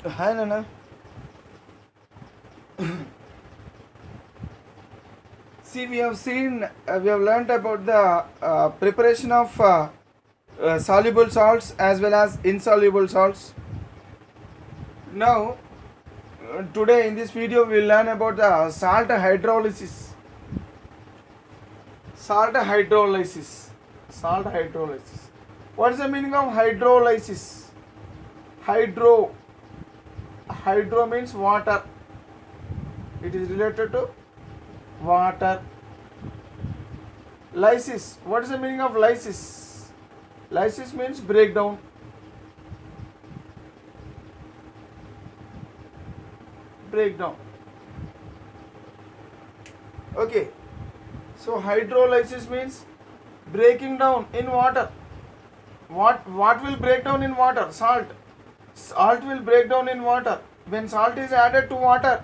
Hi Nana. See, we have learned about the preparation of soluble salts as well as insoluble salts. Now, today in this video, we will learn about the salt hydrolysis. Salt hydrolysis. Salt hydrolysis. What is the meaning of hydrolysis? Hydro means water. It is related to water. Lysis. What is the meaning of lysis? Lysis means breakdown. Breakdown. Okay. So hydrolysis means breaking down in water. What will break down in water? Salt. Salt will break down in water. When salt is added to water,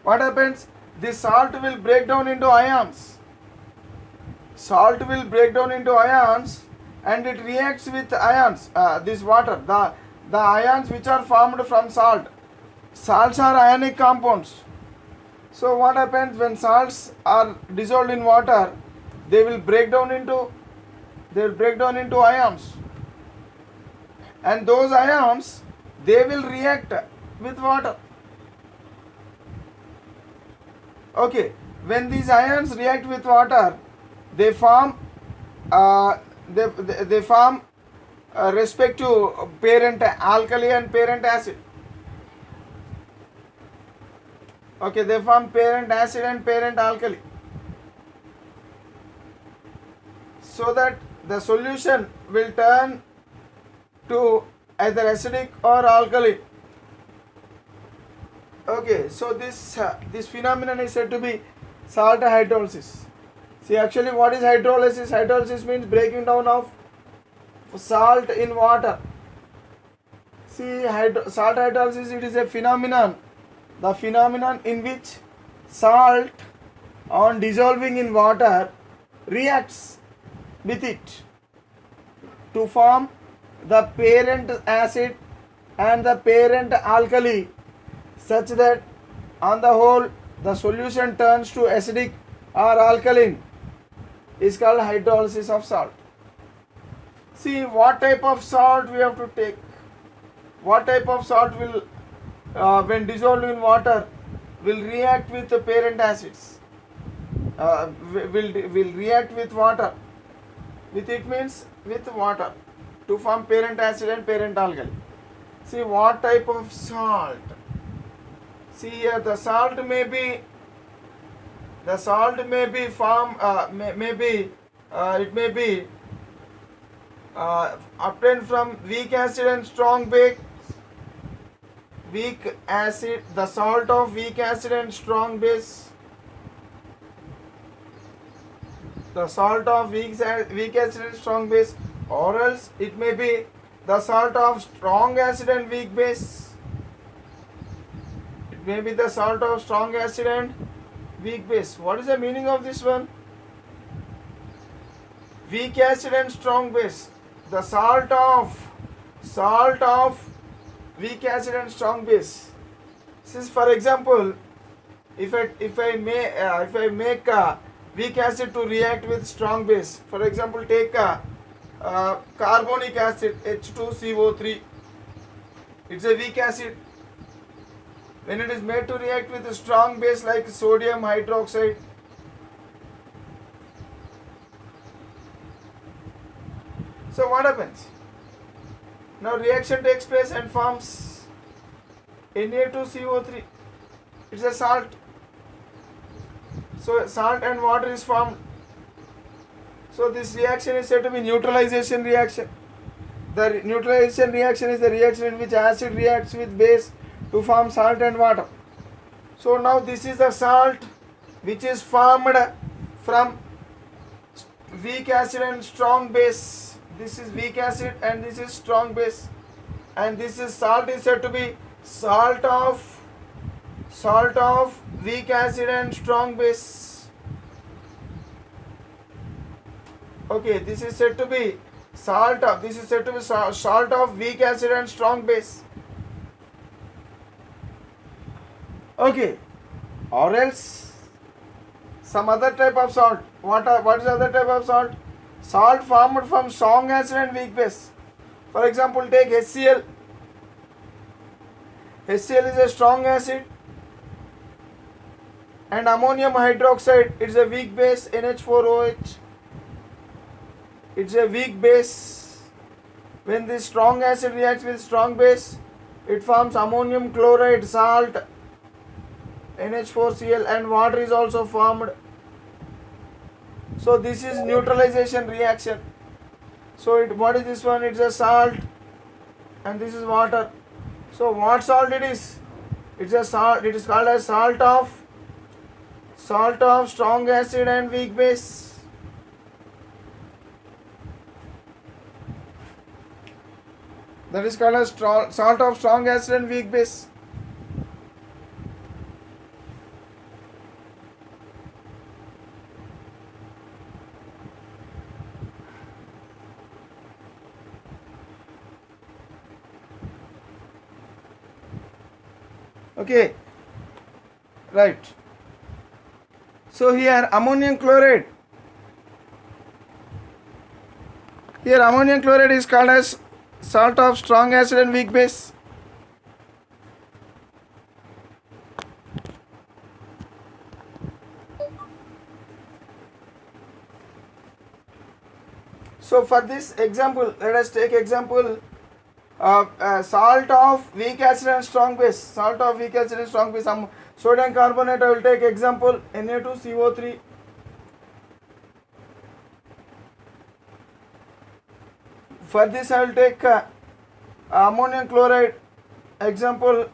what happens? This salt will break down into ions. Salt will break down into ions and it reacts with ions. This water, the ions which are formed from salt. Salts are ionic compounds. So what happens when salts are dissolved in water? They will break down into ions. And those ions, they will react with water. Okay, when these ions react with water, they form respective parent alkali and parent acid. Okay, they form parent acid and parent alkali. So that the solution will turn to either acidic or alkali. Okay, so this phenomenon is said to be salt hydrolysis. See, actually, what is hydrolysis? Hydrolysis means breaking down of salt in water. See, salt hydrolysis, it is a phenomenon. The phenomenon in which salt, on dissolving in water, reacts with it to form the parent acid and the parent alkali, such that on the whole the solution turns to acidic or alkaline, is called hydrolysis of salt. See, what type of salt we have to take. What type of salt will when dissolved in water will react with the parent acids, will react with water. With it means with water to form parent acid and parent alkali. See, what type of salt. See here, the salt may be formed, it may be obtained from weak acid and strong base. Weak acid, the salt of weak acid and strong base. The salt of weak acid and strong base, or else it may be the salt of strong acid and weak base. It may be the salt of strong acid and weak base. What is the meaning of this one? Weak acid and strong base. The salt of weak acid and strong base. Since, for example, if I make weak acid to react with strong base, for example, take carbonic acid H2CO3. It's a weak acid. When it is made to react with a strong base like sodium hydroxide, so what happens? Now reaction takes place and forms Na2CO3. It's a salt. So salt and water is formed. So this reaction is said to be neutralization reaction. The neutralization reaction is the reaction in which acid reacts with base to form salt and water. So now this is the salt which is formed from weak acid and strong base. This is weak acid and this is strong base, and this is salt is said to be salt of weak acid and strong base. Okay, this is said to be salt of weak acid and strong base. Okay, or else some other type of salt. What is other type of salt? Salt formed from strong acid and weak base. For example, take HCl. HCl is a strong acid, and ammonium hydroxide, it's a weak base, NH4OH. It's a weak base. When this strong acid reacts with strong base, it forms ammonium chloride salt, NH4Cl, and water is also formed. So this is neutralization reaction. So what is this one? It's a salt, and this is water. So what salt it is? It's a salt. It is called as salt of strong acid and weak base. That is called as salt of strong acid and weak base. Okay, right. So here ammonium chloride. Here ammonium chloride is called as salt of strong acid and weak base. So for this example, let us take example of salt of weak acid and strong base. Salt of weak acid and strong base. Sodium carbonate, I will take example Na2CO3. For this I will take ammonium chloride example